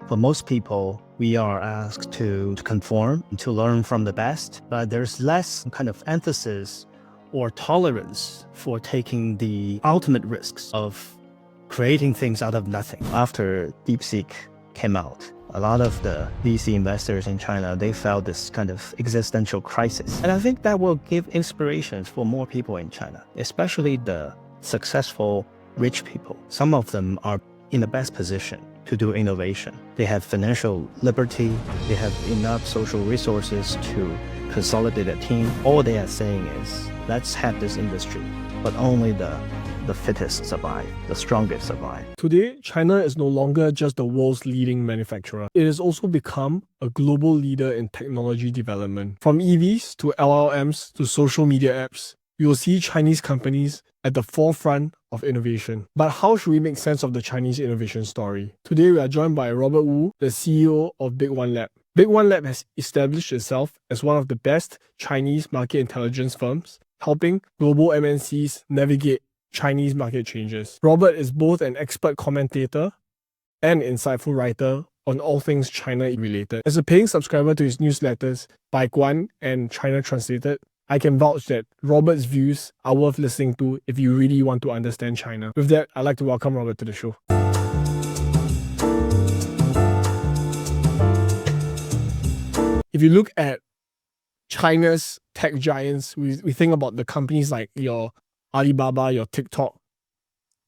For most people, we are asked to conform, to learn from the best, but there's less kind of emphasis or tolerance for taking the ultimate risks of creating things out of nothing. After DeepSeek came out, a lot of the VC investors in China, they felt this kind of existential crisis. And I think that will give inspiration for more people in China, especially the successful rich people. Some of them are in the best position to do innovation. They have financial liberty, they have enough social resources to consolidate a team. All they are saying is, let's have this industry, but only the fittest survive, the strongest survive. Today, China is no longer just the world's leading manufacturer. It has also become a global leader in technology development. From EVs to LLMs to social media apps, you will see Chinese companies at the forefront of innovation. But how should we make sense of the Chinese innovation story? Today, we are joined by Robert Wu, the CEO of BigOne Lab. BigOne Lab has established itself as one of the best Chinese market intelligence firms, helping global MNCs navigate Chinese market changes. Robert is both an expert commentator and insightful writer on all things China related. As a paying subscriber to his newsletters, BigOne and China Translated, I can vouch that Robert's views are worth listening to if you really want to understand China. With that, I'd like to welcome Robert to the show. If you look at China's tech giants, we think about the companies like your Alibaba, your TikTok,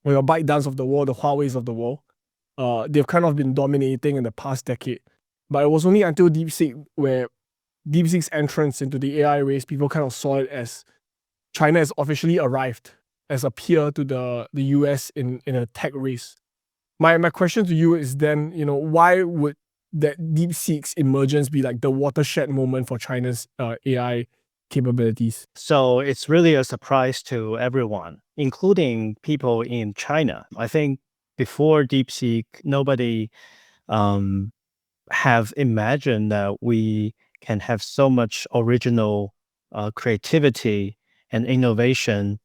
or your ByteDance of the world, the Huawei's of the world. They've kind of been dominating in the past decade. But it was only until DeepSeek, where DeepSeek's entrance into the AI race, people kind of saw it as China has officially arrived as a peer to the US in a tech race. My question to you is then, why would that DeepSeek's emergence be like the watershed moment for China's AI capabilities? So it's really a surprise to everyone, including people in China. I think before DeepSeek, nobody have imagined that we can have so much original creativity and innovation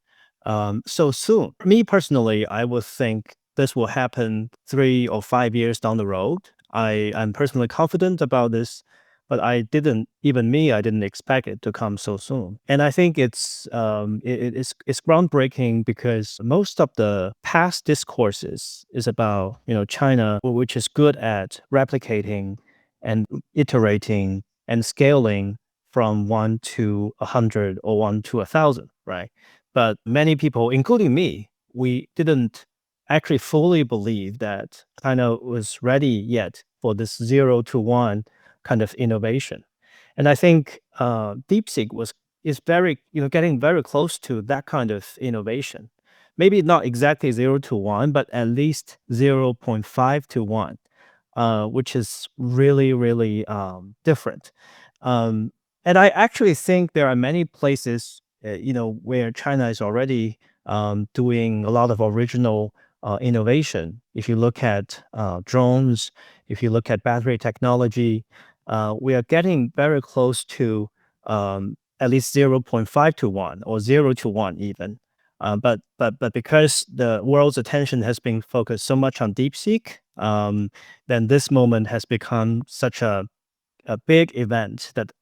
so soon. Me personally, I would think this will happen 3 or 5 years down the road. I'm personally confident about this, but I didn't expect it to come so soon. And I think it's groundbreaking because most of the past discourses is about China, which is good at replicating and iterating and scaling from 1 to 100 or 1 to 1,000, right? But many people, including me, we didn't actually fully believe that China was ready yet for this 0 to 1 kind of innovation. And I think DeepSeek is very, getting very close to that kind of innovation. Maybe not exactly 0 to 1, but at least 0.5 to 1, which is really, really different. And I actually think there are many places, where China is already doing a lot of original innovation. If you look at drones, if you look at battery technology, we are getting very close to at least 0.5 to 1 or 0 to 1 even. But because the world's attention has been focused so much on DeepSeek, then this moment has become such a big event that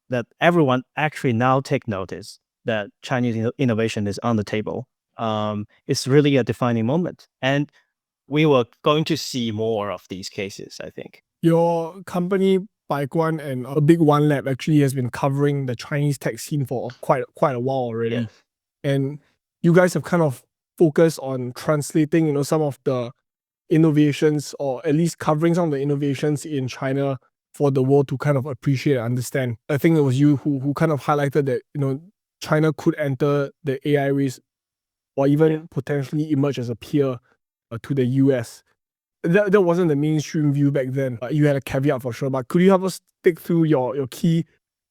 everyone actually now take notice that Chinese innovation is on the table. It's really a defining moment. And we were going to see more of these cases, I think. Your company, BigOne and BigOne Lab, actually has been covering the Chinese tech scene for quite a while already. Yeah. And you guys have kind of focused on translating, some of the innovations, or at least covering some of the innovations in China for the world to kind of appreciate and understand. I think it was you who kind of highlighted that, China could enter the AI race or even potentially emerge as a peer to the US. That wasn't the mainstream view back then. You had a caveat for sure, but could you help us take through your key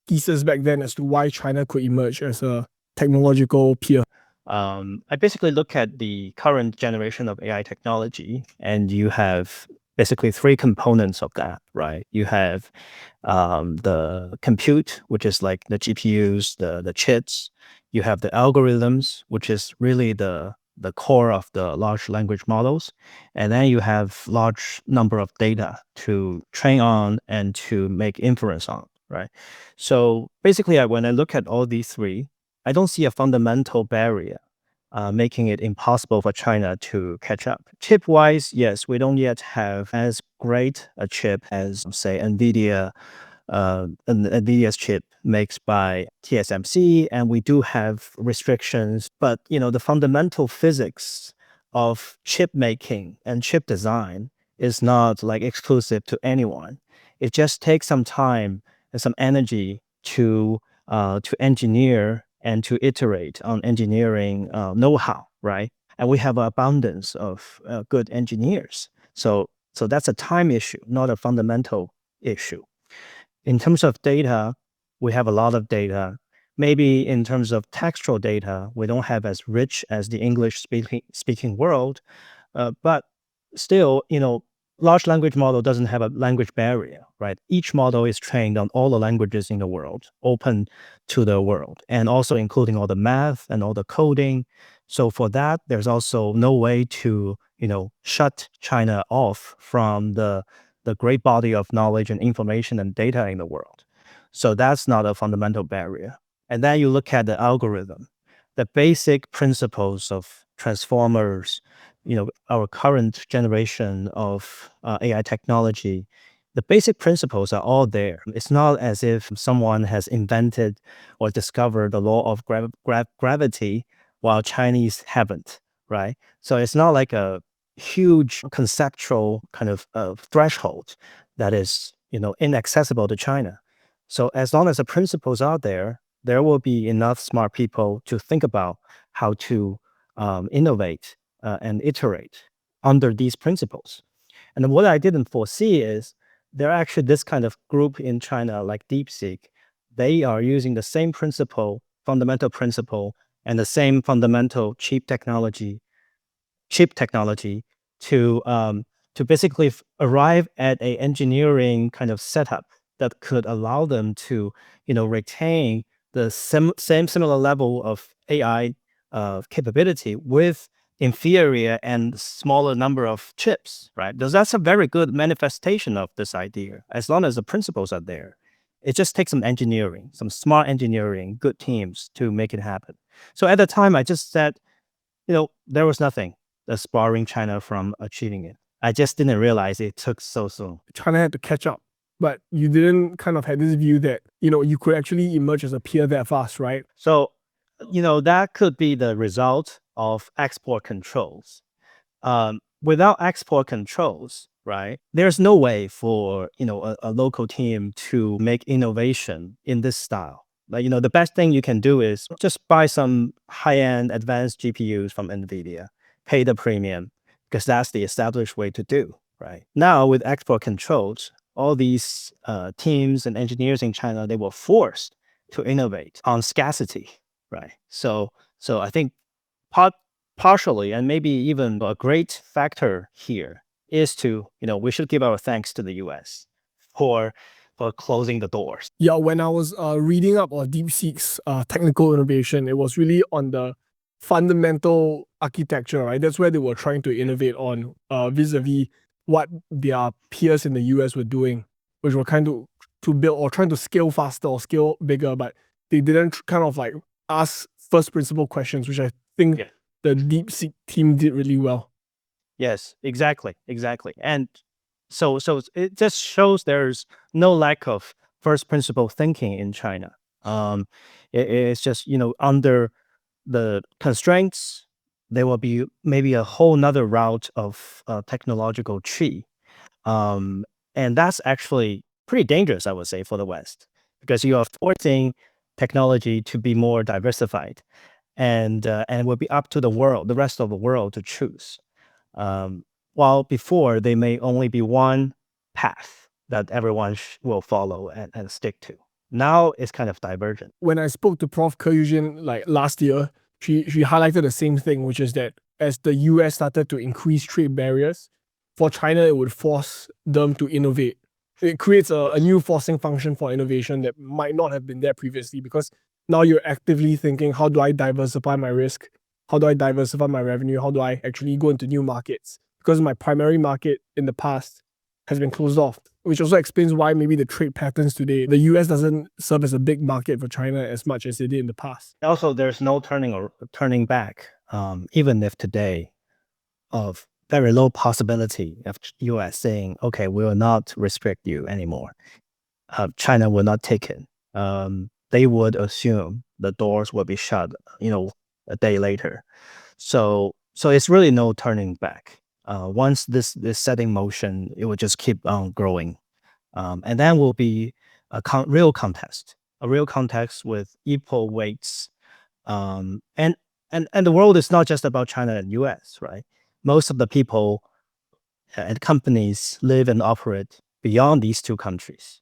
thesis back then as to why China could emerge as a technological peer? I basically look at the current generation of AI technology, and you have basically 3 components of that, right? You have the compute, which is like the GPUs, the chips. You have the algorithms, which is really the the core of the large language models. And then you have large number of data to train on and to make inference on, right? So basically, when I look at all these three, I don't see a fundamental barrier making it impossible for China to catch up. Chip-wise, yes, we don't yet have as great a chip as, say, NVIDIA. NVIDIA's chip makes by TSMC, and we do have restrictions. But the fundamental physics of chip making and chip design is not like exclusive to anyone. It just takes some time and some energy to engineer and to iterate on engineering know-how, right? And we have an abundance of good engineers. So that's a time issue, not a fundamental issue. In terms of data, we have a lot of data. Maybe in terms of textual data, we don't have as rich as the English speaking world, but still, large language model doesn't have a language barrier, right? Each model is trained on all the languages in the world, open to the world, and also including all the math and all the coding. So for that, there's also no way to, shut China off from the great body of knowledge and information and data in the world. So that's not a fundamental barrier. And then you look at the algorithm, the basic principles of transformers, our current generation of AI technology, the basic principles are all there. It's not as if someone has invented or discovered the law of gravity while Chinese haven't, right? So it's not like a huge conceptual kind of threshold that is, inaccessible to China. So as long as the principles are there, there will be enough smart people to think about how to innovate and iterate under these principles. And what I didn't foresee is there are actually this kind of group in China like DeepSeek. They are using the same principle, fundamental principle, and the same fundamental chip technology to basically arrive at a engineering kind of setup that could allow them to retain the same similar level of AI capability with inferior and smaller number of chips, right? Because that's a very good manifestation of this idea. As long as the principles are there, it just takes some engineering, some smart engineering, good teams to make it happen. So at the time, I just said, there was nothing that's barring China from achieving it. I just didn't realize it took so soon. China had to catch up, but you didn't kind of have this view that, you could actually emerge as a peer that fast, right? So, that could be the result of export controls. Without export controls, right, there's no way for, a local team to make innovation in this style. Like, the best thing you can do is just buy some high-end advanced GPUs from NVIDIA, pay the premium, because that's the established way to do, right? Now, with export controls, all these teams and engineers in China, they were forced to innovate on scarcity, right? So I think partially, and maybe even a great factor here is to, we should give our thanks to the US for closing the doors. Yeah, when I was reading up on DeepSeek's technical innovation, it was really on the fundamental architecture, right? That's where they were trying to innovate on vis-a-vis what their peers in the US were doing, which were kind of to build or trying to scale faster or scale bigger, but they didn't kind of like ask first principle questions, which I think the DeepSeek team did really well. Yes, exactly. And so it just shows there's no lack of first principle thinking in China. It's just, under the constraints, there will be maybe a whole nother route of technological tree. And that's actually pretty dangerous, I would say, for the West, because you are forcing technology to be more diversified, and it will be up to the rest of the world to choose. While before, they may only be one path that everyone will follow and stick to. Now it's kind of divergent. When I spoke to Prof. Ke-Eugene like last year, she highlighted the same thing, which is that as the US started to increase trade barriers, for China, it would force them to innovate. It creates a new forcing function for innovation that might not have been there previously, because now you're actively thinking, how do I diversify my risk? How do I diversify my revenue? How do I actually go into new markets? Because my primary market in the past has been closed off, which also explains why maybe the trade patterns today, the US doesn't serve as a big market for China as much as it did in the past. Also, there's no turning back, even if today of very low possibility of US saying, okay, we will not restrict you anymore. China will not take it. They would assume the doors will be shut, a day later. So it's really no turning back. Once this set in motion, it will just keep on growing, and then will be a real contest with equal weights. And the world is not just about China and U.S., right? Most of the people and companies live and operate beyond these two countries.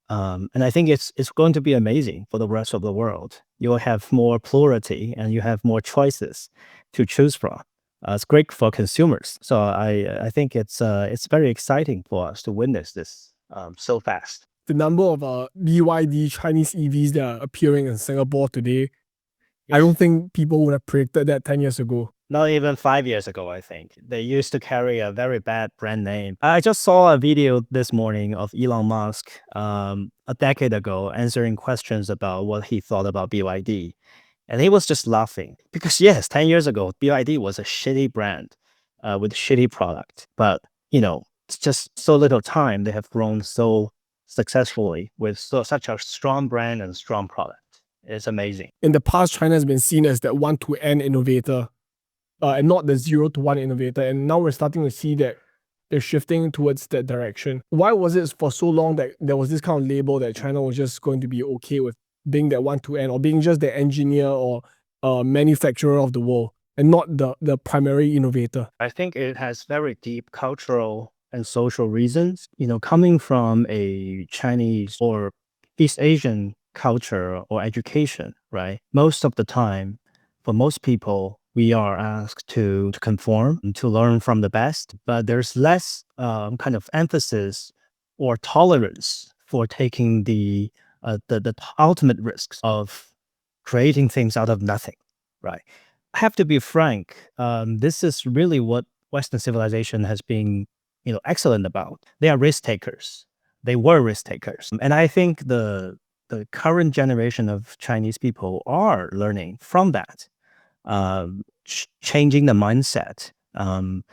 And I think it's going to be amazing for the rest of the world. You will have more plurality and you have more choices to choose from. It's great for consumers. So I think it's very exciting for us to witness this so fast. The number of BYD Chinese EVs that are appearing in Singapore today, I don't think people would have predicted that 10 years ago. Not even 5 years ago, I think. They used to carry a very bad brand name. I just saw a video this morning of Elon Musk a decade ago answering questions about what he thought about BYD. And he was just laughing because, yes, 10 years ago, BYD was a shitty brand with shitty product. But, it's just so little time. They have grown so successfully with such a strong brand and strong product. It's amazing. In the past, China has been seen as that one-to-N innovator and not the 0-to-1 innovator. And now we're starting to see that they're shifting towards that direction. Why was it for so long that there was this kind of label that China was just going to be okay with being that one-to-N or being just the engineer or manufacturer of the world and not the primary innovator? I think it has very deep cultural and social reasons. Coming from a Chinese or East Asian culture or education, right? Most of the time, for most people, we are asked to conform and to learn from the best, but there's less kind of emphasis or tolerance for taking the ultimate risks of creating things out of nothing, right? I have to be frank. This is really what Western civilization has been, excellent about. They are risk takers. They were risk takers, and I think the current generation of Chinese people are learning from that, changing the mindset, and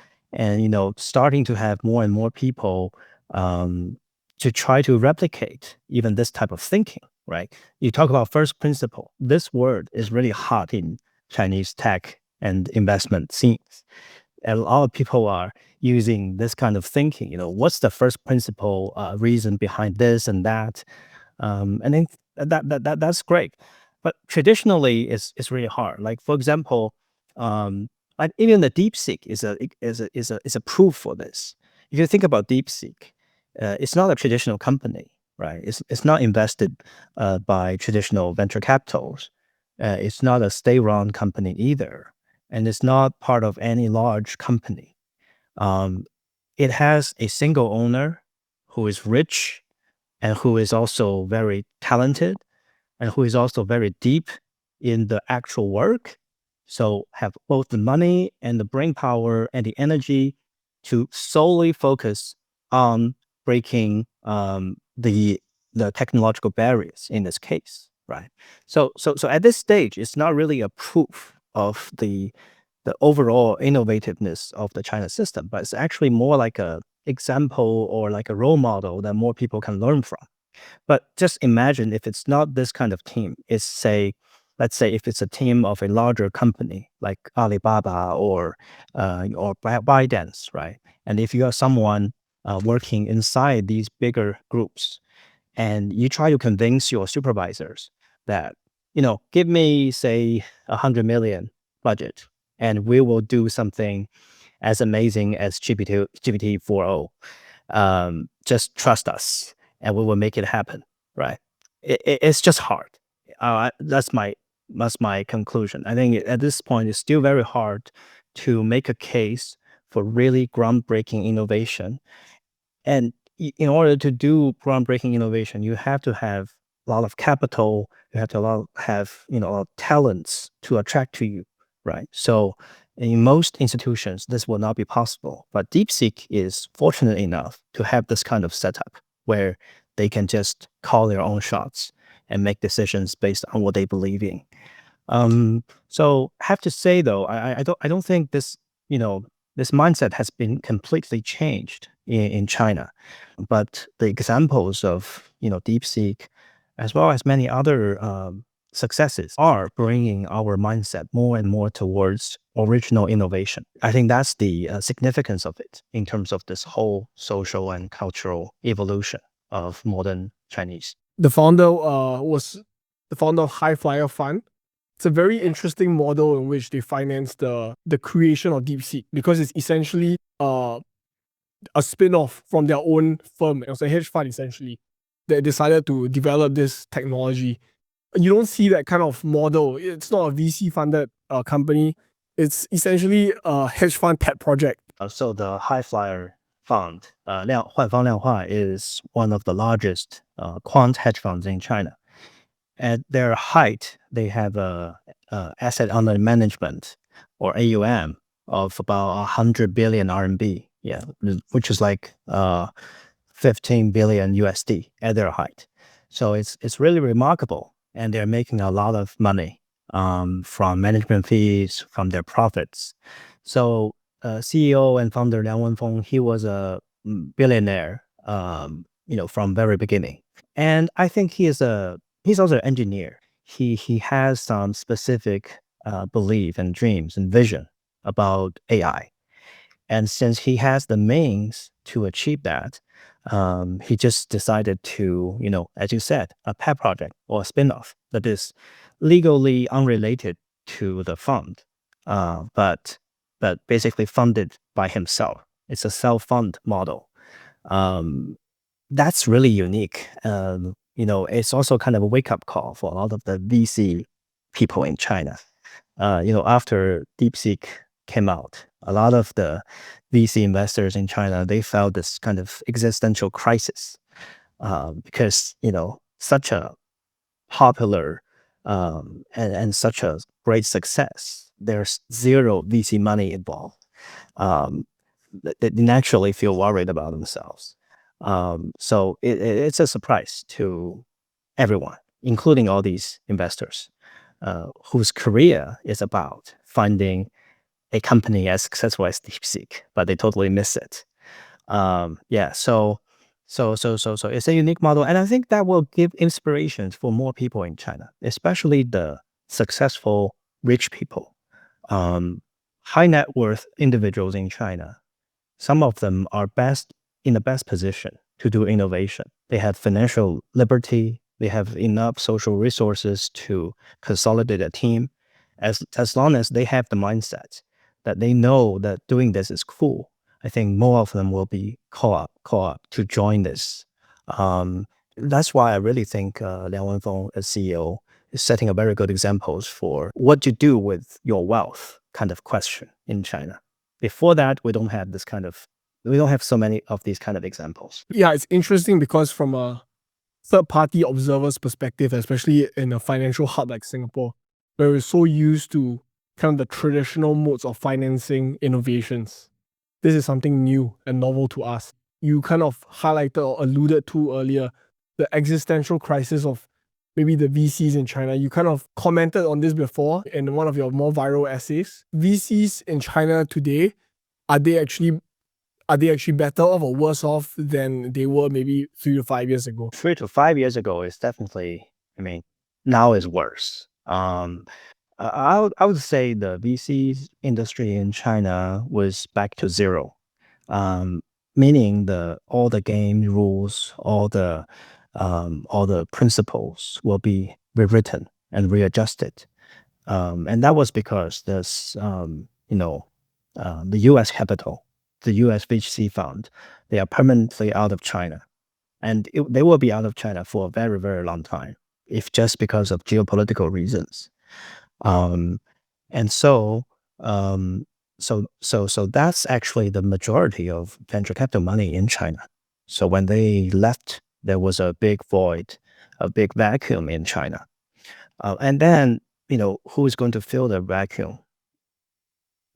starting to have more and more people to try to replicate even this type of thinking. Right? You talk about first principle. This word is really hot in Chinese tech and investment scenes. And a lot of people are using this kind of thinking. What's the first principle reason behind this and that? And then that's great. But traditionally, it's really hard. Like for example, like even the DeepSeek is a proof for this. If you think about DeepSeek, it's not a traditional company, right? It's not invested by traditional venture capitals. It's not a state-run company either, and it's not part of any large company. It has a single owner who is rich and who is also very talented and who is also very deep in the actual work. So have both the money and the brain power and the energy to solely focus on breaking the technological barriers in this case, right? So at this stage, it's not really a proof of the overall innovativeness of the China system, but it's actually more like a example or like a role model that more people can learn from. But just imagine if it's not this kind of team, let's say if it's a team of a larger company like Alibaba or ByteDance, right? And if you are someone working inside these bigger groups, and you try to convince your supervisors that, give me say 100 million budget, and we will do something as amazing as GPT 4.0. Just trust us, and we will make it happen. Right? It's just hard. That's my conclusion. I think at this point, it's still very hard to make a case for really groundbreaking innovation. And in order to do groundbreaking innovation, you have to have a lot of capital. You have to have a lot of talents to attract to you. right? So in most institutions, this will not be possible. But DeepSeek is fortunate enough to have this kind of setup where they can just call their own shots and make decisions based on what they believe in. So I have to say though, I don't think this, this mindset has been completely changed in China. But the examples of, DeepSeek, as well as many other successes, are bringing our mindset more and more towards original innovation. I think that's the significance of it in terms of this whole social and cultural evolution of modern Chinese. The founder was the founder of High Flyer Fund. It's a very interesting model in which they finance the creation of DeepSeek, because it's essentially a spin-off from their own firm. It was a hedge fund essentially that decided to develop this technology. You don't see that kind of model. It's not a VC funded company. It's essentially a hedge fund pet project. So the High Flyer Fund, Huanfang Lianhua, is one of the largest quant hedge funds in China. At their height, they have a asset under management, or AUM, of about 100 billion RMB. Yeah, which is like 15 billion USD at their height. So it's really remarkable, and they're making a lot of money from management fees, from their profits. So CEO and founder Liang Wenfeng, he was a billionaire, from very beginning, and I think he's also an engineer. He has some specific belief and dreams and vision about AI. And since he has the means to achieve that, he just decided to, as you said, a pet project or a spin-off that is legally unrelated to the fund, but basically funded by himself. It's a self-fund model. That's really unique. It's also kind of a wake-up call for a lot of the VC people in China. After DeepSeek came out, a lot of the VC investors in China, they felt this kind of existential crisis because, such a popular and such a great success, there's zero VC money involved. They naturally feel worried about themselves. So it's a surprise to everyone, including all these investors whose career is about finding a company as successful as DeepSeek, but they totally miss it. Yeah, so it's a unique model, and I think that will give inspirations for more people in China, especially the successful rich people, high net worth individuals in China. Some of them are in the best position to do innovation. They have financial liberty. They have enough social resources to consolidate a team. As long as they have the mindset that they know that doing this is cool, I think more of them will be call up to join this. That's why I really think Liang Wenfeng, as CEO, is setting a very good examples for what to do with your wealth kind of question in China. Before that, we don't have so many of these kind of examples. Yeah, it's interesting because from a third-party observer's perspective, especially in a financial hub like Singapore, where we're so used to kind of the traditional modes of financing innovations, this is something new and novel to us. You kind of highlighted or alluded to earlier the existential crisis of maybe the VCs in China. You kind of commented on this before in one of your more viral essays. VCs in China today, are they actually better off or worse off than they were maybe 3 to 5 years ago? 3 to 5 years ago is definitely, now is worse. I would say the VC industry in China was back to zero, meaning all the game rules, all the principles will be rewritten and readjusted. And that was because the U.S. capital, the U.S. VC fund, they are permanently out of China. And they will be out of China for a very, very long time, if just because of geopolitical reasons. And so that's actually the majority of venture capital money in China. So when they left, there was a big void, a big vacuum in China. And then, who is going to fill the vacuum?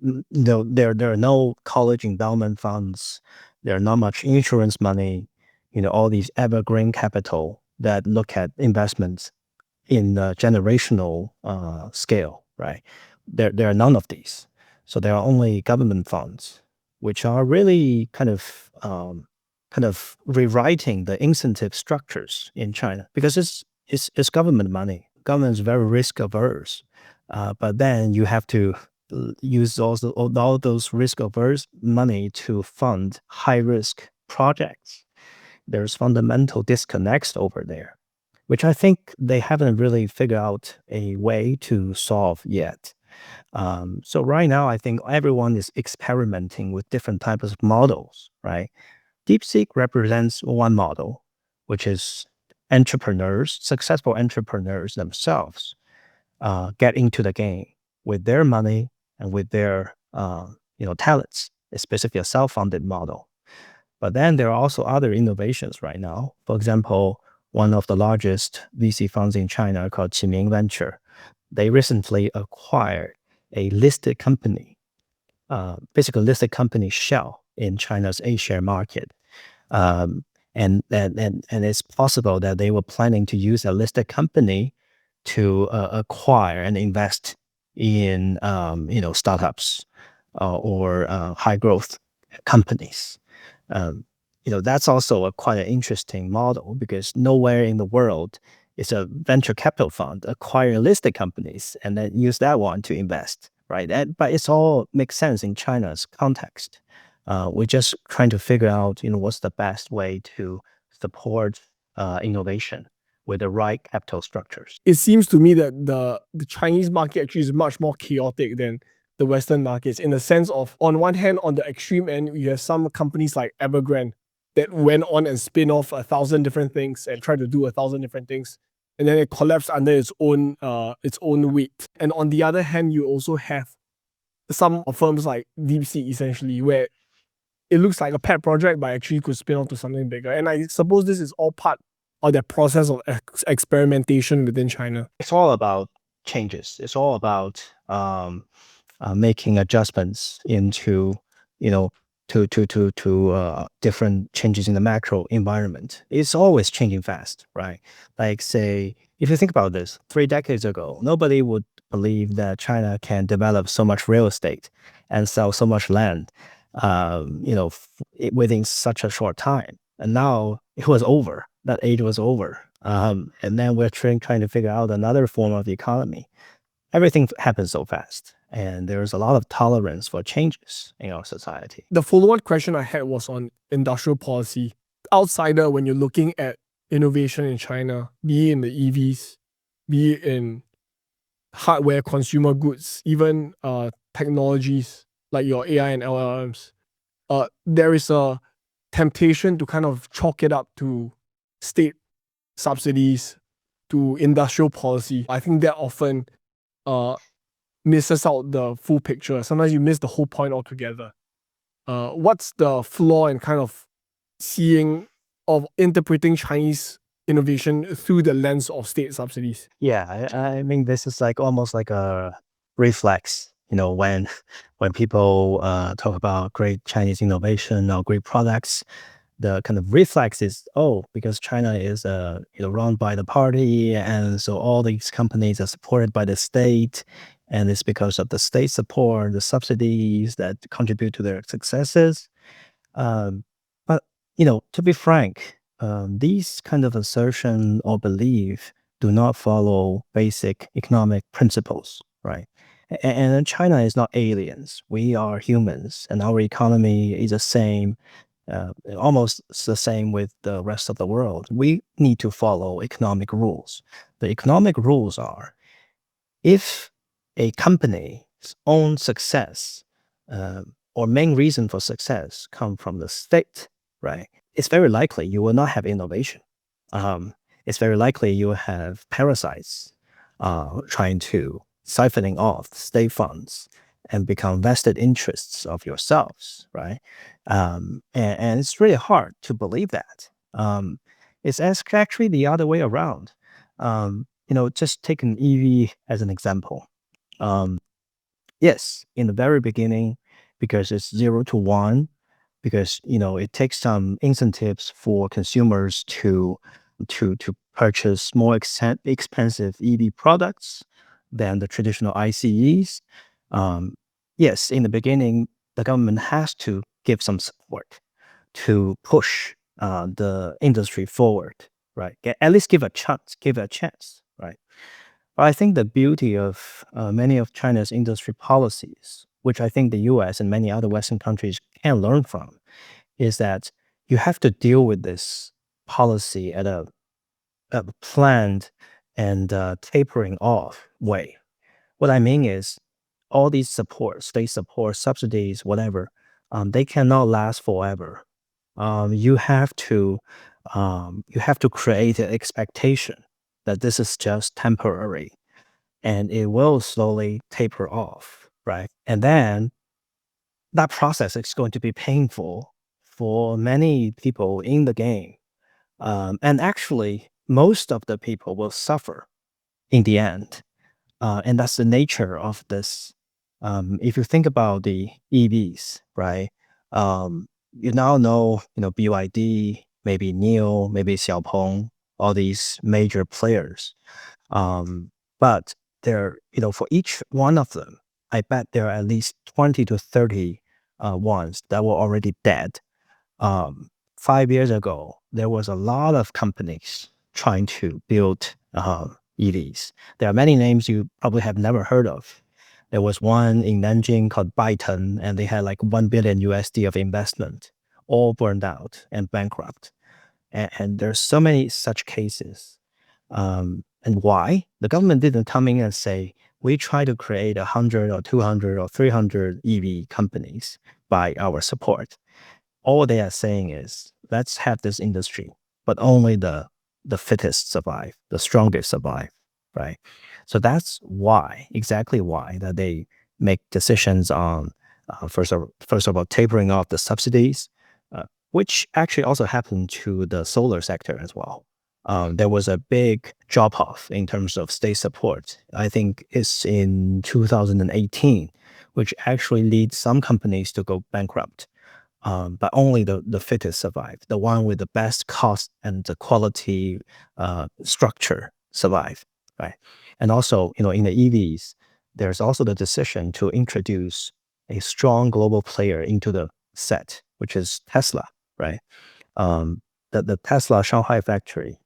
there are no college endowment funds. There are not much insurance money. All these evergreen capital that look at investments in a generational scale, right? There are none of these. So there are only government funds, which are really kind of rewriting the incentive structures in China, because it's government money. Government is very risk averse, but then you have to use all those risk averse money to fund high risk projects. There's fundamental disconnects over there, which I think they haven't really figured out a way to solve yet. So right now, I think everyone is experimenting with different types of models, right? DeepSeek represents one model, which is successful entrepreneurs themselves, get into the game with their money and with their talents. It's basically a self-funded model. But then there are also other innovations right now. For example, one of the largest VC funds in China called Qiming Venture, they recently acquired a listed company, basically listed company shell in China's A-share market. Um, and it's possible that they were planning to use a listed company to acquire and invest in startups or high growth companies. Um, that's also quite an interesting model, because nowhere in the world is a venture capital fund acquire listed companies and then use that one to invest, right? But it's all makes sense in China's context. We're just trying to figure out, what's the best way to support innovation with the right capital structures. It seems to me that the Chinese market actually is much more chaotic than the Western markets, in the sense of, on one hand, on the extreme end, you have some companies like Evergrande that went on and spin off 1,000 different things and tried to do 1,000 different things, and then it collapsed under its own weight. And on the other hand, you also have some firms like DeepSeek, essentially, where it looks like a pet project, but actually could spin off to something bigger. And I suppose this is all part of that process of experimentation within China. It's all about changes. It's all about making adjustments into, different changes in the macro environment. It's always changing fast, right? Like, say, if you think about this, 3 decades ago, nobody would believe that China can develop so much real estate and sell so much land, within such a short time. And now it was over. That age was over. And then we're trying to figure out another form of the economy. Everything happens so fast, and there's a lot of tolerance for changes in our society. The follow-on question I had was on industrial policy. Outsider, when you're looking at innovation in China, be it in the EVs, be it in hardware, consumer goods, even technologies like your AI and LLMs, there is a temptation to kind of chalk it up to state subsidies, to industrial policy. I think that often misses out the full picture. Sometimes you miss the whole point altogether. What's the flaw in kind of interpreting Chinese innovation through the lens of state subsidies? Yeah, I mean, this is like almost like a reflex. When people talk about great Chinese innovation or great products, the kind of reflex is, oh, because China is run by the party, and so all these companies are supported by the state, and it's because of the state support, the subsidies that contribute to their successes. But to be frank, these kind of assertion or belief do not follow basic economic principles, right? And China is not aliens. We are humans, and our economy is the same, almost the same with the rest of the world. We need to follow economic rules. The economic rules are, if a company's own success or main reason for success come from the state, right, it's very likely you will not have innovation. It's very likely you will have parasites trying to siphoning off state funds and become vested interests of yourselves, right? And it's really hard to believe that. It's actually the other way around. Just take an EV as an example. Yes, in the very beginning, because it's 0 to 1, because it takes some incentives for consumers to purchase more expensive EV products than the traditional ICEs. Um, yes, in the beginning, the government has to give some support to push the industry forward, right? At least give it a chance, right? But I think the beauty of many of China's industry policies, which I think the US and many other Western countries can learn from, is that you have to deal with this policy at a planned and tapering off way. What I mean is all these support, state support, subsidies, whatever, they cannot last forever. You have to create an expectation that this is just temporary and it will slowly taper off, right? And then that process is going to be painful for many people in the game. And actually, most of the people will suffer in the end. And that's the nature of this. If you think about the EVs, right? You now know, BYD, maybe NIO, maybe Xiaopeng, all these major players. But there, for each one of them, I bet there are at least 20 to 30 ones that were already dead. 5 years ago, there was a lot of companies trying to build EVs. There are many names you probably have never heard of. There was one in Nanjing called Byton, and they had like 1 billion USD of investment, all burned out and bankrupt. And there's so many such cases. And why? The government didn't come in and say, we try to create 100 or 200 or 300 EV companies by our support. All they are saying is, let's have this industry, but only the fittest survive, the strongest survive, right? So that's why, exactly why, that they make decisions on first of all tapering off the subsidies, which actually also happened to the solar sector as well. There was a big drop off in terms of state support. I think it's in 2018, which actually leads some companies to go bankrupt. But only the fittest survive. The one with the best cost and the quality structure survive, right? And also, in the EVs, there's also the decision to introduce a strong global player into the set, which is Tesla, right? The Tesla Shanghai factory,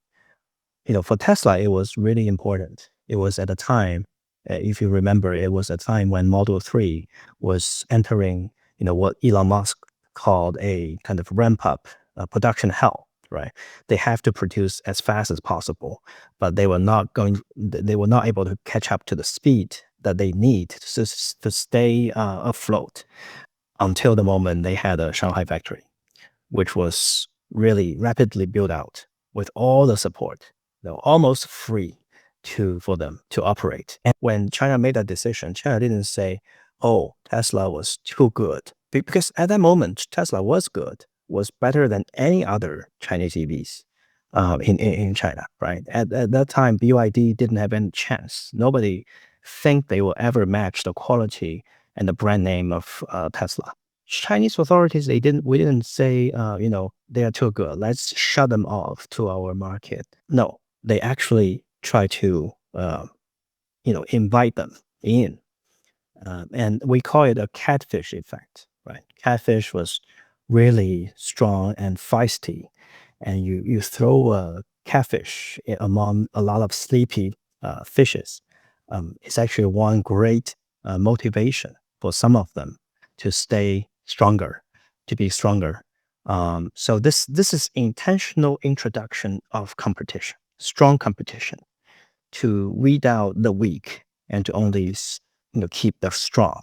for Tesla, it was really important. It was at a time, if you remember, it was a time when Model 3 was entering, what Elon Musk called a kind of ramp up production hell, right? They have to produce as fast as possible, but they were not able to catch up to the speed that they need to stay afloat until the moment they had a Shanghai factory, which was really rapidly built out with all the support, almost free for them to operate. And when China made that decision, China didn't say, "Oh, Tesla was too good," because at that moment Tesla was good, was better than any other Chinese EVs in China. Right at that time, BYD didn't have any chance. Nobody think they will ever match the quality and the brand name of Tesla. Chinese authorities, we didn't say, they are too good, let's shut them off to our market. No, they actually try to, invite them in. And we call it a catfish effect, right? Catfish was really strong and feisty. And you throw a catfish among a lot of sleepy fishes. It's actually one great motivation for some of them to stay stronger, to be stronger. So this is intentional introduction of competition, strong competition, to weed out the weak and to only keep the strong.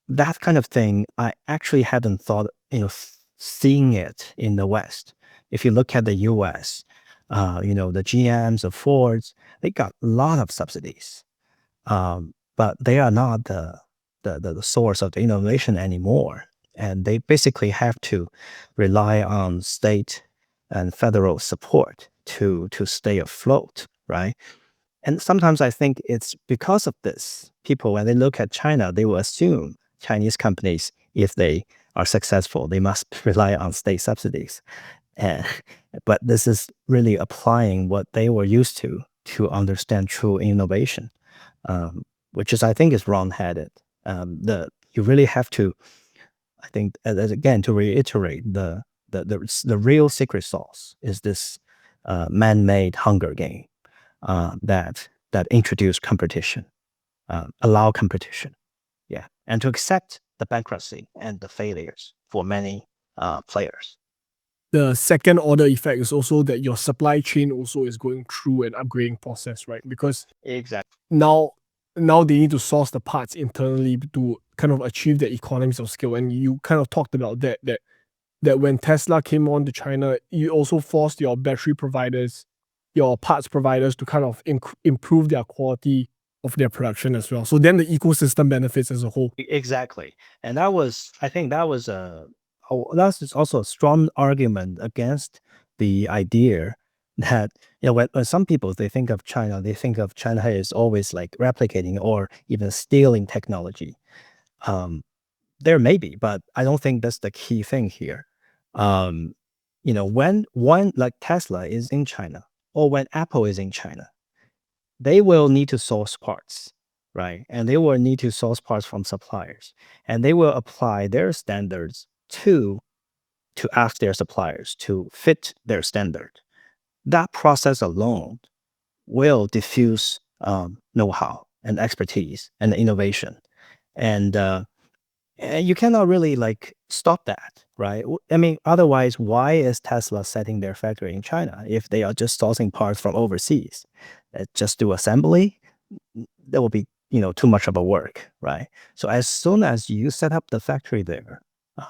That kind of thing, I actually hadn't thought, seeing it in the West. If you look at the US, the GMs, the Fords, they got a lot of subsidies, but they are not the source of the innovation anymore. And they basically have to rely on state and federal support to stay afloat, right? And sometimes I think it's because of this. People, when they look at China, they will assume Chinese companies, if they are successful, they must rely on state subsidies. And, but this is really applying what they were used to understand true innovation, which is, I think, is wrong-headed. You really have to, I think, again, to reiterate, the real secret sauce is this man-made hunger game that introduce competition, allow competition, yeah, and to accept the bankruptcy and the failures for many players. The second order effect is also that your supply chain also is going through an upgrading process, right? Because Exactly. now they need to source the parts internally to kind of achieve the economies of scale. And you kind of talked about that when Tesla came on to China, you also forced your battery providers, your parts providers to kind of improve their quality of their production as well. So then the ecosystem benefits as a whole. Exactly. And I think that's also a strong argument against the idea that, when some people, they think of China is always like replicating or even stealing technology. There may be, but I don't think that's the key thing here. When one like Tesla is in China or when Apple is in China, they will need to source parts, right? And they will need to source parts from suppliers, and they will apply their standards to ask their suppliers to fit their standard. That process alone will diffuse know-how and expertise and innovation, and you cannot really like stop that, right? I mean, otherwise, why is Tesla setting their factory in China if they are just sourcing parts from overseas? Just do assembly, that will be too much of a work, right? So as soon as you set up the factory there,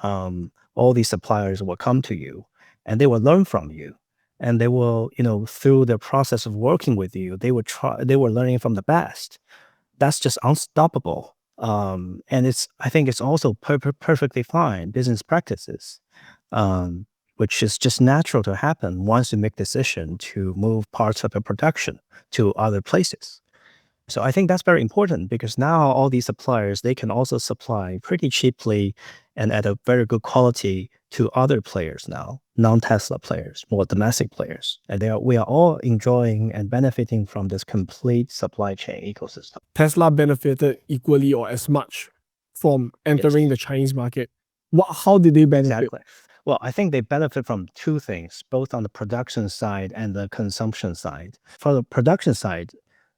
all these suppliers will come to you, and they will learn from you, and they will through the process of working with you, they were learning from the best. That's just unstoppable. And I think it's also perfectly fine business practices, which is just natural to happen once you make decision to move parts of the production to other places. So I think that's very important because now all these suppliers, they can also supply pretty cheaply and at a very good quality to other players now, non-Tesla players, more domestic players. And we are all enjoying and benefiting from this complete supply chain ecosystem. Tesla benefited equally or as much from entering the Chinese market. How did they benefit? Exactly. Well, I think they benefit from two things, both on the production side and the consumption side. For the production side,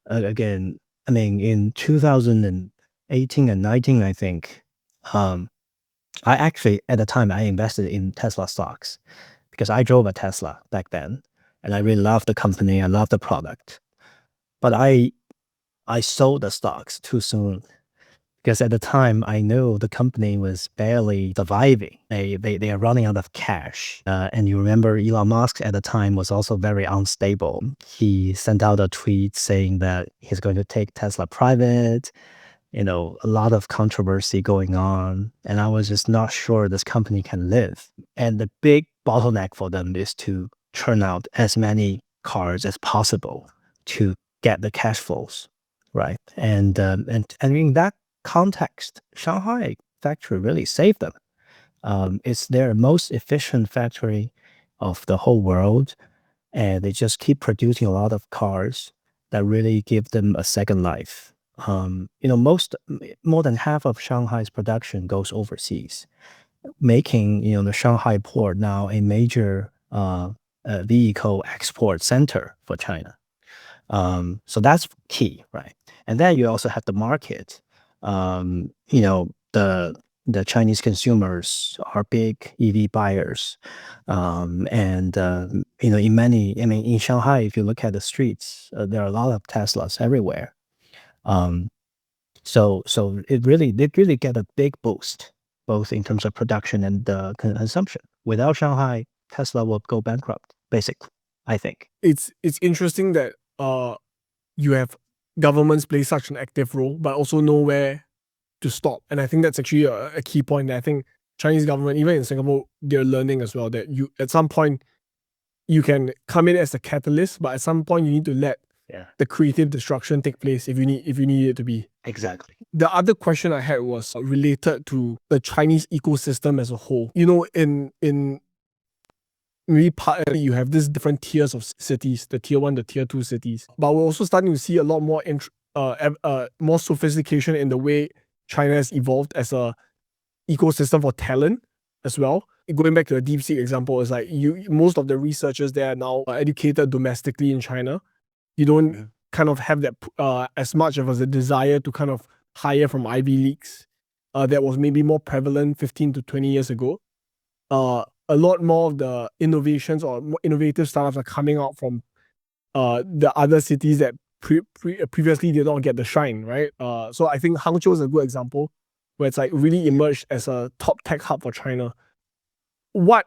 again, I mean, in 2018 and 19, I think, I actually, at the time, I invested in Tesla stocks because I drove a Tesla back then, and I really loved the company, I loved the product. But I sold the stocks too soon because at the time, I knew the company was barely surviving. They are running out of cash. And you remember Elon Musk at the time was also very unstable. He sent out a tweet saying that he's going to take Tesla private, a lot of controversy going on. And I was just not sure this company can live. And the big bottleneck for them is to churn out as many cars as possible to get the cash flows, right? And in that context, Shanghai factory really saved them. It's their most efficient factory of the whole world, and they just keep producing a lot of cars that really give them a second life. More than half of Shanghai's production goes overseas, making the Shanghai port now a major vehicle export center for China. So that's key, right? And then you also have the market. The Chinese consumers are big EV buyers, and in Shanghai, if you look at the streets, there are a lot of Teslas everywhere. So they really get a big boost, both in terms of production and consumption. Without Shanghai, Tesla will go bankrupt, basically, I think. It's interesting that you have governments play such an active role, but also know where to stop. And I think that's actually a key point that I think Chinese government, even in Singapore, they're learning as well, that you at some point you can come in as a catalyst, but at some point you need to let the creative destruction take place if you need it to be. Exactly. The other question I had was related to the Chinese ecosystem as a whole. In maybe part you have these different tiers of cities, the tier 1, the tier 2 cities. But we're also starting to see a lot more more sophistication in the way China has evolved as a ecosystem for talent as well. Going back to the DeepSeek example, it's like most of the researchers there are now educated domestically in China. You don't kind of have that as much of a desire to kind of hire from Ivy Leagues. That was maybe more prevalent 15 to 20 years ago. A lot more of the innovations or more innovative startups are coming out from the other cities that previously did not get the shine, right? So I think Hangzhou is a good example where it's like really emerged as a top tech hub for China. What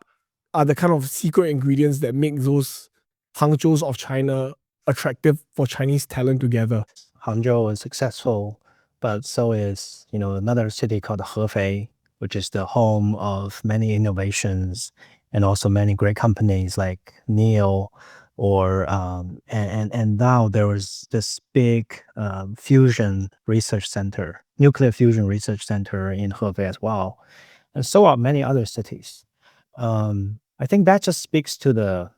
are the kind of secret ingredients that make those Hangzhous of China attractive for Chinese talent together? Hangzhou is successful, but so is, another city called Hefei, which is the home of many innovations and also many great companies like NEO, or and now there was this big fusion research center, nuclear fusion research center in Hefei as well, and so are many other cities. I think that just speaks to the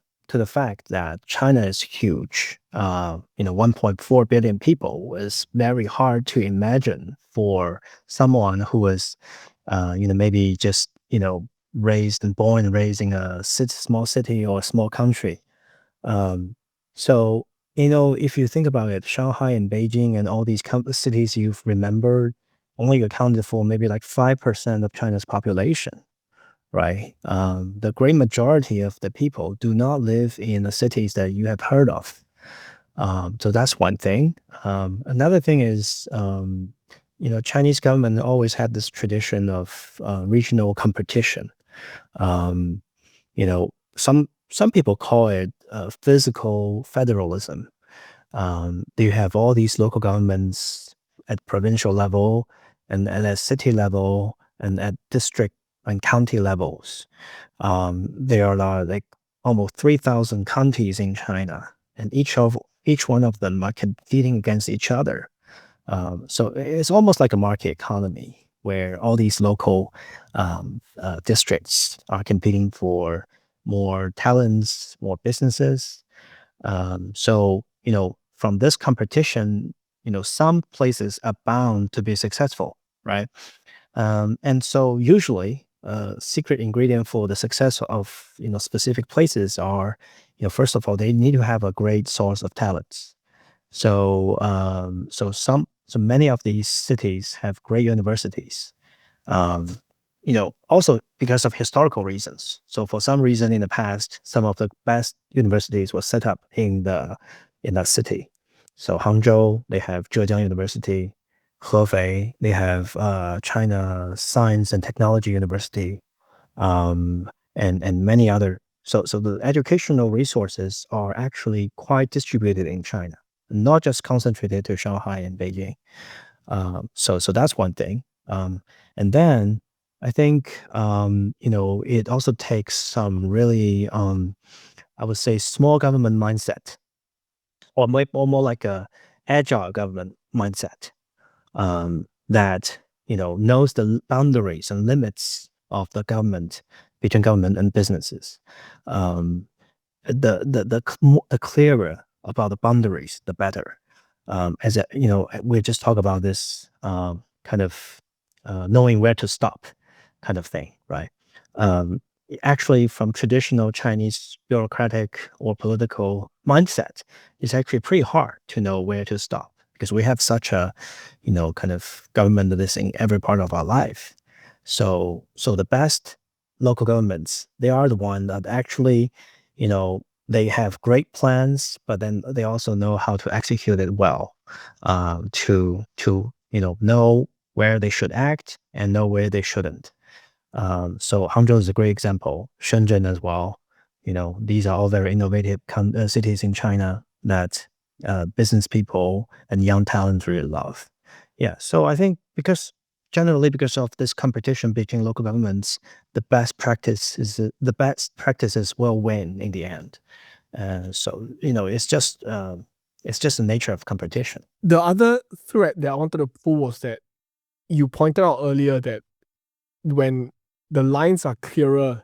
fact that China is huge. 1.4 billion people is very hard to imagine for someone who was, maybe just, raised and born and raised in a small city or a small country. So, if you think about it, Shanghai and Beijing and all these cities you've remembered only accounted for maybe like 5% of China's population. Right. The great majority of the people do not live in the cities that you have heard of. So that's one thing. Another thing is, Chinese government always had this tradition of regional competition. Some people call it physical federalism. You have all these local governments at provincial level and at city level and at district and county levels. There are like almost 3,000 counties in China, and each one of them are competing against each other. So it's almost like a market economy where all these local districts are competing for more talents, more businesses. So from this competition, some places are bound to be successful, right? And so usually, secret ingredient for the success of specific places are, first of all, they need to have a great source of talents. So many of these cities have great universities. Also because of historical reasons. So for some reason in the past, some of the best universities were set up in that city. So Hangzhou, they have Zhejiang University. Hefei, they have China Science and Technology University, and many other. So the educational resources are actually quite distributed in China, not just concentrated to Shanghai and Beijing. So that's one thing. And then I think it also takes some really I would say small government mindset, or more like a agile government mindset. That knows the boundaries and limits of the government, between government and businesses. The clearer about the boundaries, the better. We just talk about this kind of knowing where to stop, kind of thing, right? Actually, from traditional Chinese bureaucratic or political mindset, it's actually pretty hard to know where to stop, because we have such a, kind of government that is in every part of our life. So the best local governments, they are the one that actually, they have great plans, but then they also know how to execute it well, to know where they should act and know where they shouldn't. So Hangzhou is a great example. Shenzhen as well. These are all very innovative cities in China that business people and young talent really love. Yeah. So I think because of this competition between local governments, the best practices will win in the end. So it's just It's just the nature of competition. The other thread that I wanted to pull was that you pointed out earlier that when the lines are clearer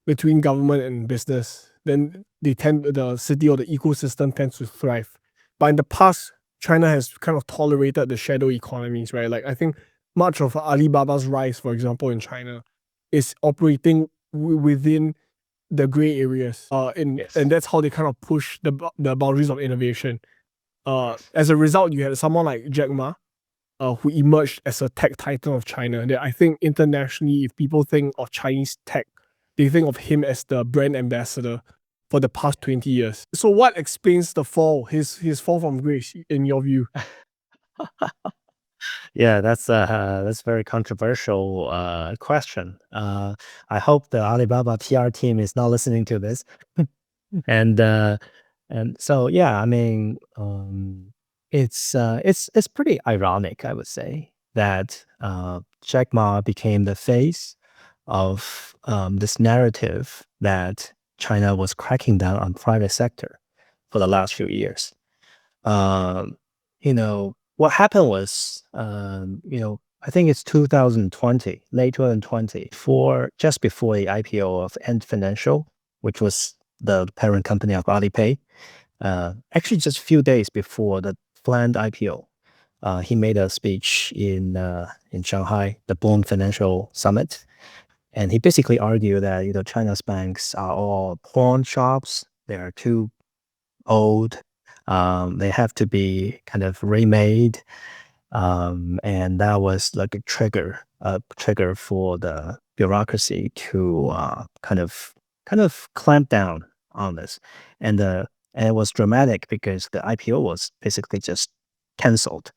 between government and business, then the city or the ecosystem tends to thrive. But in the past, China has kind of tolerated the shadow economies, right? Like I think much of Alibaba's rise, for example, in China, is operating within the gray areas. And that's how they kind of push the boundaries of innovation. As a result, you had someone like Jack Ma, who emerged as a tech titan of China. That I think internationally, if people think of Chinese tech, they think of him as the brand ambassador for the past 20 years. So what explains the fall, his fall from grace, in your view? Yeah, that's a very controversial question. I hope the Alibaba PR team is not listening to this. And so yeah, I mean, it's pretty ironic, I would say, that Jack Ma became the face of this narrative that China was cracking down on private sector for the last few years. Um, what happened was, I think it's 2020, late 2020, just before the IPO of Ant Financial, which was the parent company of Alipay. Actually, just a few days before the planned IPO, he made a speech in Shanghai, the Bloom Financial Summit, and he basically argued that China's banks are all pawn shops. They are too old. They have to be kind of remade. And that was like a trigger for the bureaucracy to kind of clamp down on this. And it was dramatic because the IPO was basically just canceled,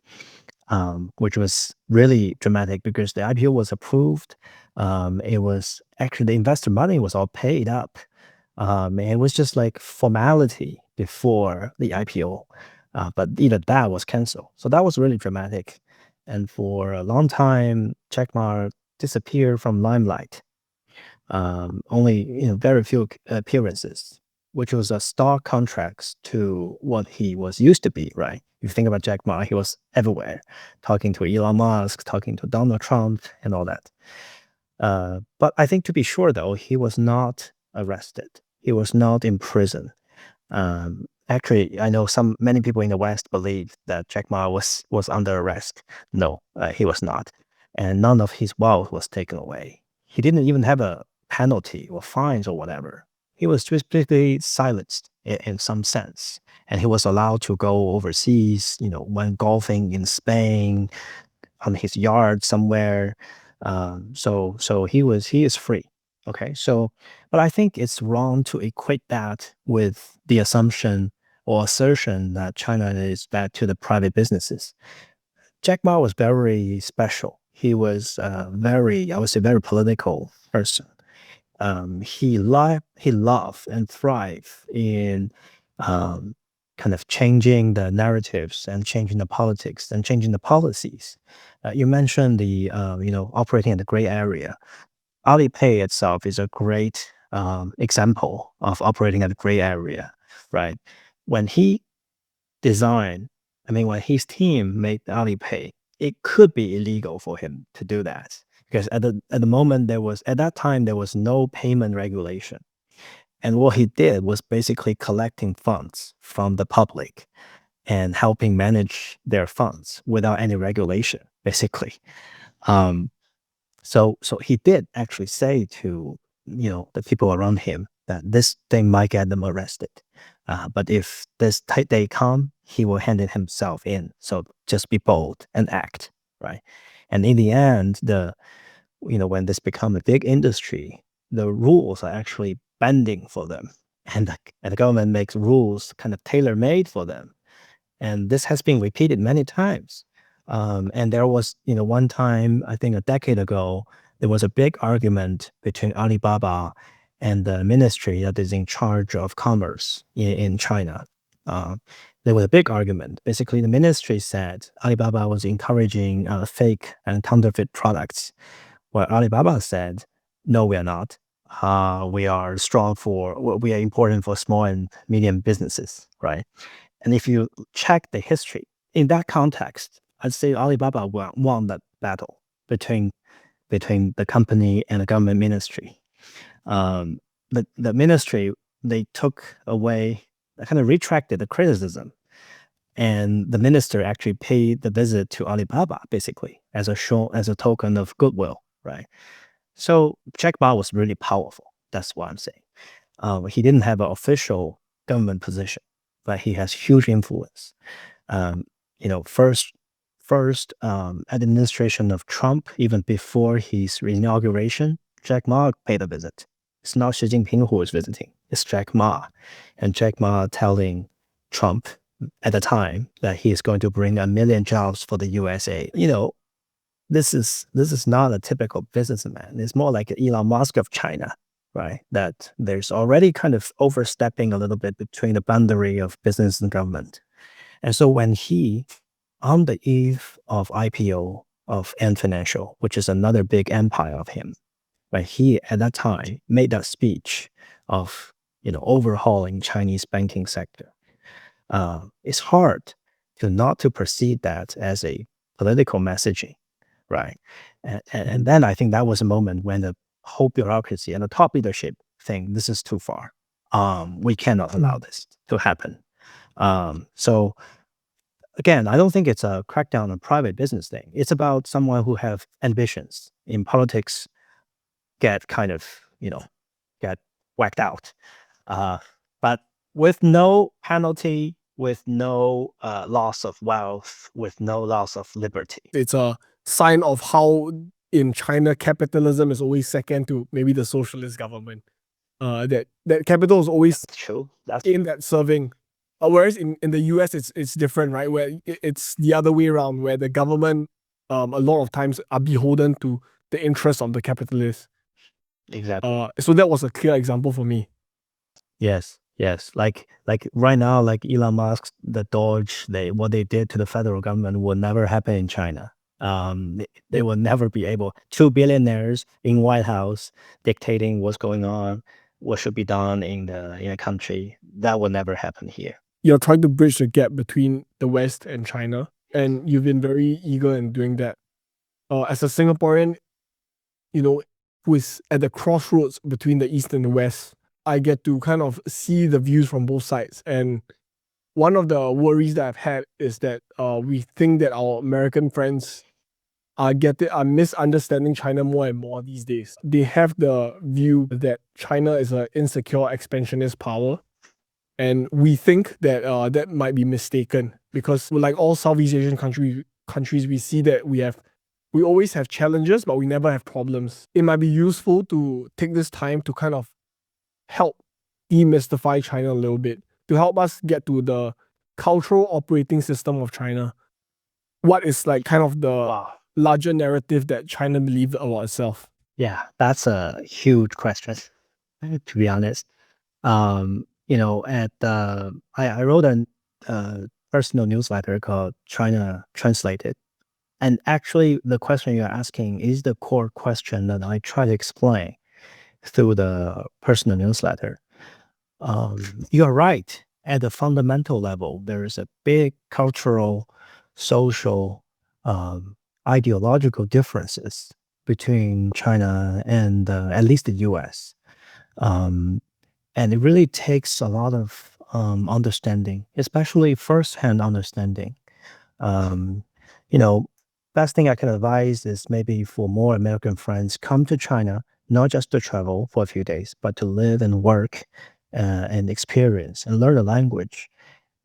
which was really dramatic because the IPO was approved. It was actually the investor money was all paid up. And it was just like formality before the IPO. But even that was canceled. So that was really dramatic. And for a long time, Jack Ma disappeared from limelight. Only very few appearances, which was a stark contrast to what he was used to be, right? If you think about Jack Ma, he was everywhere, talking to Elon Musk, talking to Donald Trump, and all that. But I think to be sure, though, he was not arrested. He was not in prison. Actually, I know many people in the West believe that Jack Ma was under arrest. No, he was not, and none of his wealth was taken away. He didn't even have a penalty or fines or whatever. He was just basically silenced in some sense, and he was allowed to go overseas. Went golfing in Spain, on his yard somewhere. So he is free. Okay, but I think it's wrong to equate that with the assumption or assertion that China is back to the private businesses. Jack Ma was very special. He was I would say, very political person. He loved and thrived in kind of changing the narratives and changing the politics and changing the policies. You mentioned the operating in the gray area. Alipay itself is a great example of operating at a gray area, right? When he designed, when his team made Alipay, it could be illegal for him to do that because at the moment at that time there was no payment regulation, and what he did was basically collecting funds from the public and helping manage their funds without any regulation, basically. Um, so he did actually say to the people around him that this thing might get them arrested, but if this tight day come, he will hand it himself in. So just be bold and act, right? And in the end, when this become a big industry, the rules are actually bending for them, and the government makes rules kind of tailor made for them. And this has been repeated many times. And there was, one time, I think a decade ago, there was a big argument between Alibaba and the ministry that is in charge of commerce in China. There was a big argument. Basically, the ministry said Alibaba was encouraging fake and counterfeit products, while Alibaba said, no, we are not. we are important for small and medium businesses, right? And if you check the history in that context, I'd say Alibaba won that battle between the company and the government ministry. Um, the ministry, they took away, kind of retracted the criticism, and the minister actually paid the visit to Alibaba basically as a token of goodwill, right? So Jack Ma was really powerful. That's what I'm saying. He didn't have an official government position, but he has huge influence. Um, first administration of Trump, even before his inauguration, Jack Ma paid a visit. It's not Xi Jinping who was visiting. It's Jack Ma, and Jack Ma telling Trump at the time that he is going to bring 1 million jobs for the USA. This is not a typical businessman. It's more like Elon Musk of China, right? That there's already kind of overstepping a little bit between the boundary of business and government. And so when he, on the eve of IPO of Ant Financial, which is another big empire of him, right? He at that time made that speech of overhauling Chinese banking sector. It's hard to not to perceive that as a political messaging, right? And then I think that was a moment when the whole bureaucracy and the top leadership think this is too far. We cannot allow this to happen. So again, I don't think it's a crackdown on private business thing. It's about someone who have ambitions in politics get kind of, get whacked out. But with no penalty, with no loss of wealth, with no loss of liberty. It's a sign of how in China capitalism is always second to maybe the socialist government. That capital is always True. That's aimed at serving. Whereas in the US it's different, right? Where it's the other way around, where the government a lot of times are beholden to the interests of the capitalists. exactly. So that was a clear example for me. Yes. Like right now, like Elon Musk, the Doge, what they did to the federal government will never happen in China. They will never be able. Two billionaires in White House dictating what's going on, what should be done in the country. That will never happen here. You're trying to bridge the gap between the West and China, and you've been very eager in doing that. As a Singaporean, who is at the crossroads between the East and the West, I get to kind of see the views from both sides. And one of the worries that I've had is that we think that our American friends are misunderstanding China more and more these days. They have the view that China is an insecure expansionist power. And we think that that might be mistaken because, like all Southeast Asian countries, we see that we always have challenges, but we never have problems. It might be useful to take this time to kind of help demystify China a little bit, to help us get to the cultural operating system of China. What is like kind of the Wow. larger narrative that China believes about itself? Yeah, that's a huge question, to be honest. I wrote a personal newsletter called China Translated. And actually, the question you're asking is the core question that I try to explain through the personal newsletter. You're right. At the fundamental level, there is a big cultural, social, ideological differences between China and at least the US. And it really takes a lot of understanding, especially firsthand understanding. Um, you know, best thing I can advise is maybe for more American friends, come to China, not just to travel for a few days, but to live and work and experience and learn the language.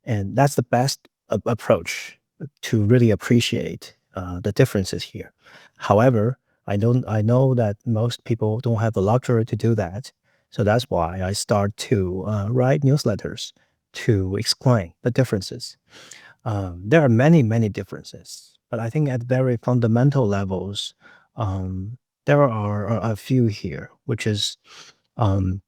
And that's the best approach to really appreciate the differences here. However, I know that most people don't have the luxury to do that. So that's why I start to write newsletters to explain the differences. There are many, many differences, but I think at very fundamental levels, there are a few here, which is, um,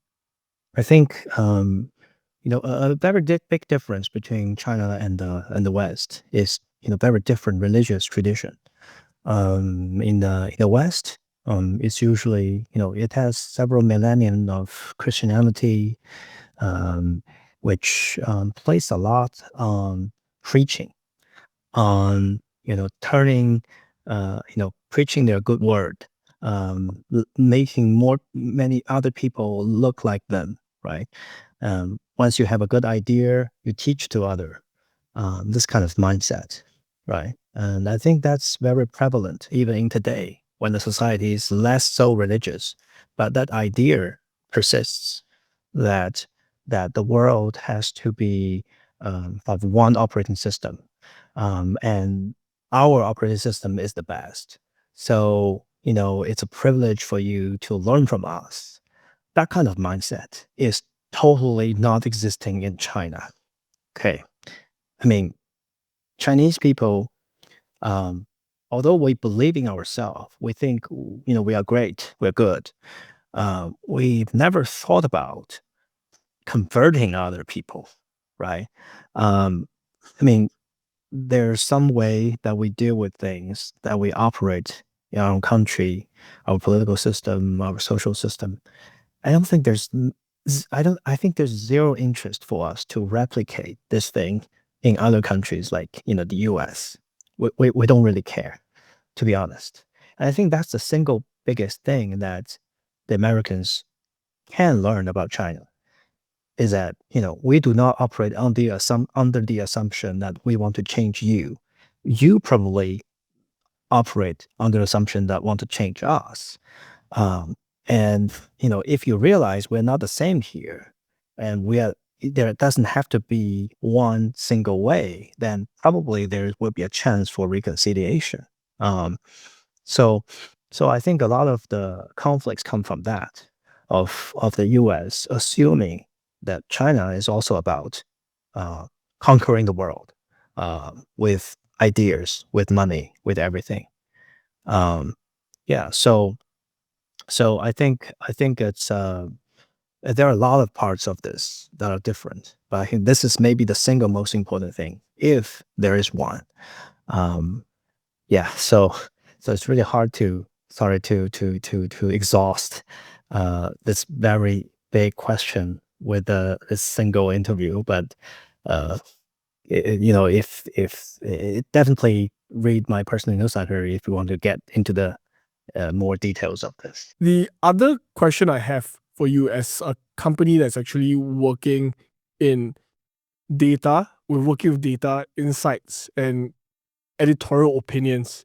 I think, a very big difference between China and the West is, very different religious tradition. In the West, It's usually, it has several millennia of Christianity, um, which place a lot on preaching, on turning, preaching their good word, making many other people look like them, right? Once you have a good idea, you teach to other. This kind of mindset, right? And I think that's very prevalent even in today when the society is less so religious, but that idea persists that the world has to be of one operating system, and our operating system is the best. So it's a privilege for you to learn from us. That kind of mindset is totally not existing in China. Okay, I mean, Chinese people, um, although we believe in ourselves, we think we are great, we're good. We've never thought about converting other people, right? Um, I mean, there's some way that we deal with things, that we operate in our own country, our political system, our social system. I don't think there's I think there's zero interest for us to replicate this thing in other countries like the US. We don't really care, to be honest. And I think that's the single biggest thing that the Americans can learn about China, is that we do not operate under the assumption that we want to change you. You probably operate under the assumption that want to change us. Um, and if you realize we're not the same here, and there doesn't have to be one single way, then probably there will be a chance for reconciliation. Um, so, so I think a lot of the conflicts come from that, of the U.S. assuming that China is also about uh, conquering the world, with ideas, with money, with everything. Um, yeah. So I think it's there are a lot of parts of this that are different, but I think this is maybe the single most important thing, if there is one. Um, yeah. So it's really hard to sorry to exhaust this very big question with a single interview, but uh, if definitely read my personal newsletter if you want to get into the more details of this. The other question I have for you, as a company that's actually working in data, we're working with data, insights, and editorial opinions,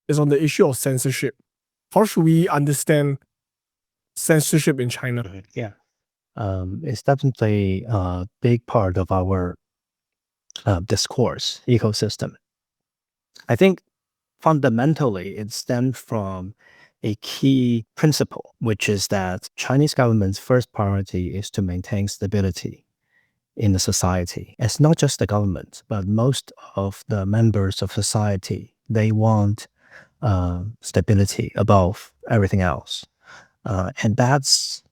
is on the issue of censorship. How should we understand censorship in China? Yeah. It's definitely a big part of our discourse ecosystem. I think fundamentally it stems from a key principle, which is that Chinese government's first priority is to maintain stability in the society. It's not just the government, but most of the members of society, they want stability above everything else. And that's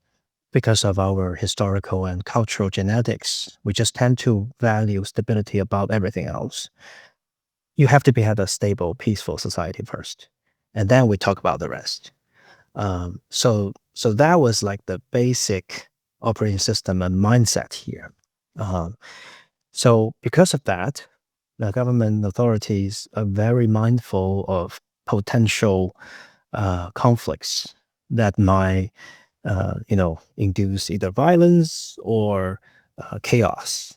because of our historical and cultural genetics. We just tend to value stability above everything else. You have to have a stable, peaceful society first, and then we talk about the rest. So that was like the basic operating system and mindset here. Um, so because of that, the government authorities are very mindful of potential conflicts that might, induce either violence or chaos.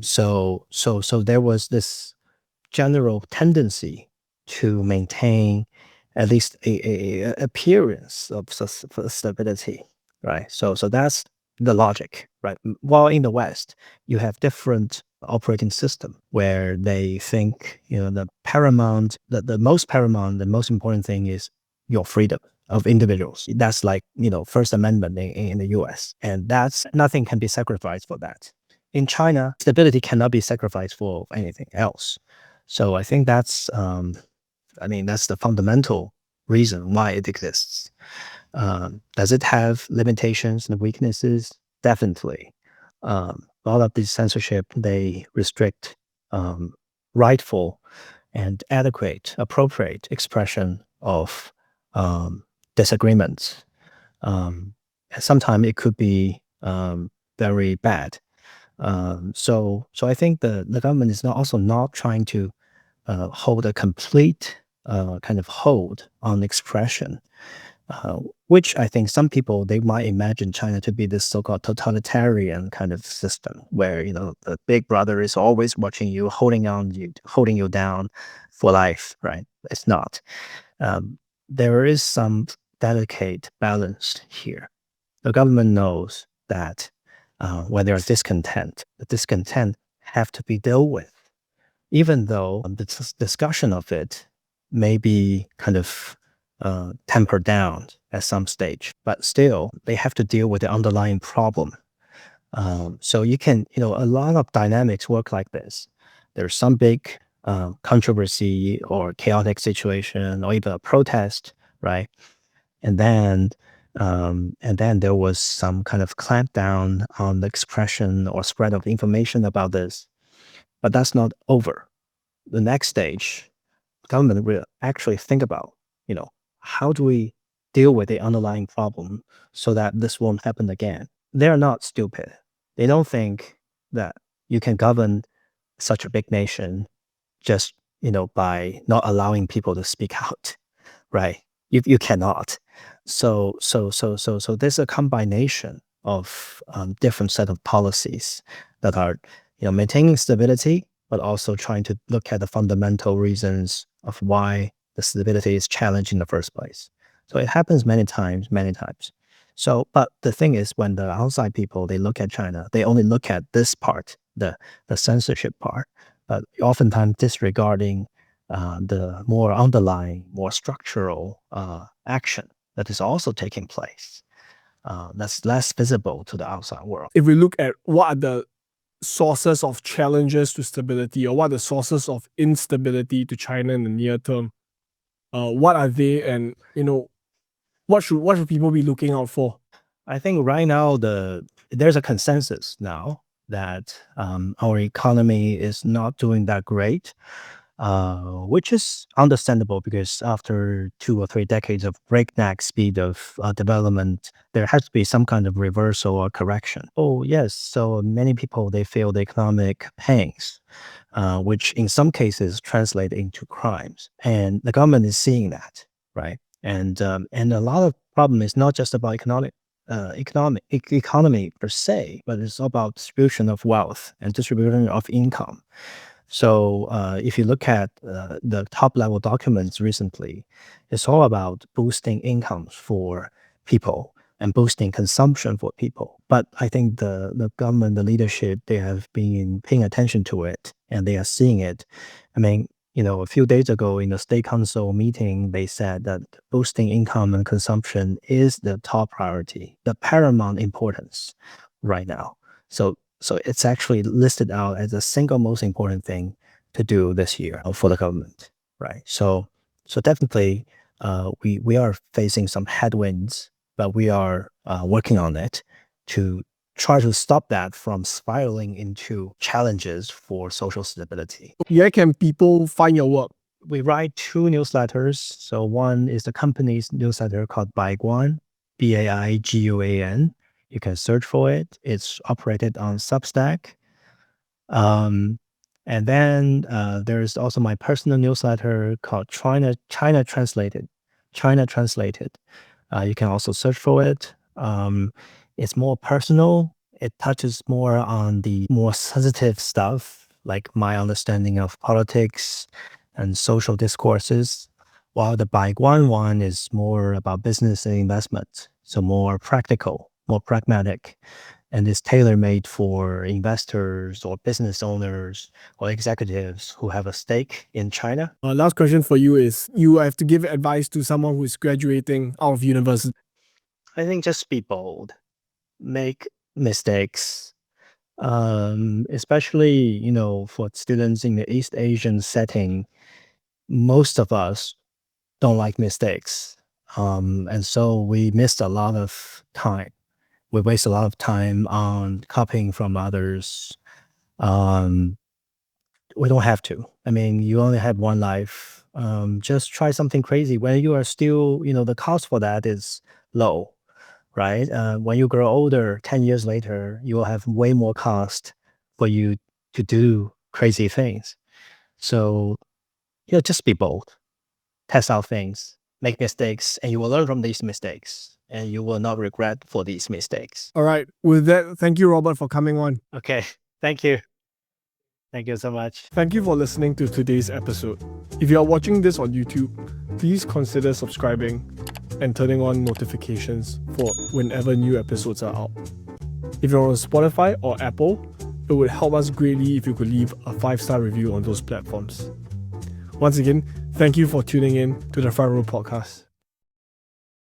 So there was this general tendency to maintain at least a appearance of stability, right? So that's the logic, right? While in the West, you have different operating system where they think the most paramount, the most important thing is your freedom of individuals. That's like First Amendment in the U.S., and that's nothing can be sacrificed for that. In China, stability cannot be sacrificed for anything else. So I think that's the fundamental reason why it exists. Does it have limitations and weaknesses? Definitely. A lot of this censorship, they restrict rightful and adequate, appropriate expression of disagreements. Sometimes it could be very bad. So I think the government is also not trying to hold a complete kind of hold on expression, which I think some people they might imagine China to be this so-called totalitarian kind of system where the big brother is always watching you, holding you down for life, right? It's not. There is some delicate balance here. The government knows that when there is discontent, the discontent have to be dealt with, even though the discussion of it may be kind of tempered down at some stage, but still they have to deal with the underlying problem. So a lot of dynamics work like this. There's some big controversy or chaotic situation or even a protest, right? And then there was some kind of clampdown on the expression or spread of information about this. But that's not over. The next stage, government will actually think about, how do we deal with the underlying problem so that this won't happen again? They're not stupid. They don't think that you can govern such a big nation just, by not allowing people to speak out, right? You cannot. So there's a combination of different set of policies that are, maintaining stability, but also trying to look at the fundamental reasons of why the stability is challenged in the first place. So it happens many times, many times. So, but the thing is, when the outside people they look at China, they only look at this part, the censorship part, but oftentimes disregarding the more underlying, more structural action that is also taking place. That's less visible to the outside world. If we look at what are the sources of challenges to stability, or what are the sources of instability to China in the near term, what are they, and what should people be looking out for? I think right now there's a consensus now that our economy is not doing that great, which is understandable because after 2 or 3 decades of breakneck speed of development, there has to be some kind of reversal or correction. Oh yes, so many people they feel the economic pains, which in some cases translate into crimes, and the government is seeing that, right? And a lot of problem is not just about economy per se, but it's about distribution of wealth and distribution of income. So if you look at the top level documents recently, it's all about boosting incomes for people and boosting consumption for people. But I think the government, the leadership, they have been paying attention to it and they are seeing it. I mean, a few days ago in the state council meeting, they said that boosting income and consumption is the top priority, the paramount importance right now. So it's actually listed out as the single most important thing to do this year for the government, right? So definitely, we are facing some headwinds, but we are working on it to try to stop that from spiraling into challenges for social stability. Where can people find your work? We write 2 newsletters. So one is the company's newsletter called BigOne, BAIGUAN. You can search for it. It's operated on Substack. And then there's also my personal newsletter called China Translated. China Translated. You can also search for it. It's more personal. It touches more on the more sensitive stuff, like my understanding of politics and social discourses, while the BigOne one is more about business and investment, so more practical, more pragmatic, and is tailor-made for investors or business owners or executives who have a stake in China. Last question for you is, you have to give advice to someone who is graduating out of university. I think just be bold, make mistakes, especially for students in the East Asian setting. Most of us don't like mistakes, and so we missed a lot of time. We waste a lot of time on copying from others. We don't have to. I mean, you only have one life. Just try something crazy when you are still, the cost for that is low, right? When you grow older, 10 years later, you will have way more cost for you to do crazy things. So, just be bold, test out things, make mistakes, and you will learn from these mistakes, and you will not regret for these mistakes. All right. With that, thank you, Robert, for coming on. Okay. Thank you. Thank you so much. Thank you for listening to today's episode. If you are watching this on YouTube, please consider subscribing and turning on notifications for whenever new episodes are out. If you're on Spotify or Apple, it would help us greatly if you could leave a 5-star review on those platforms. Once again, thank you for tuning in to the Front Row Podcast.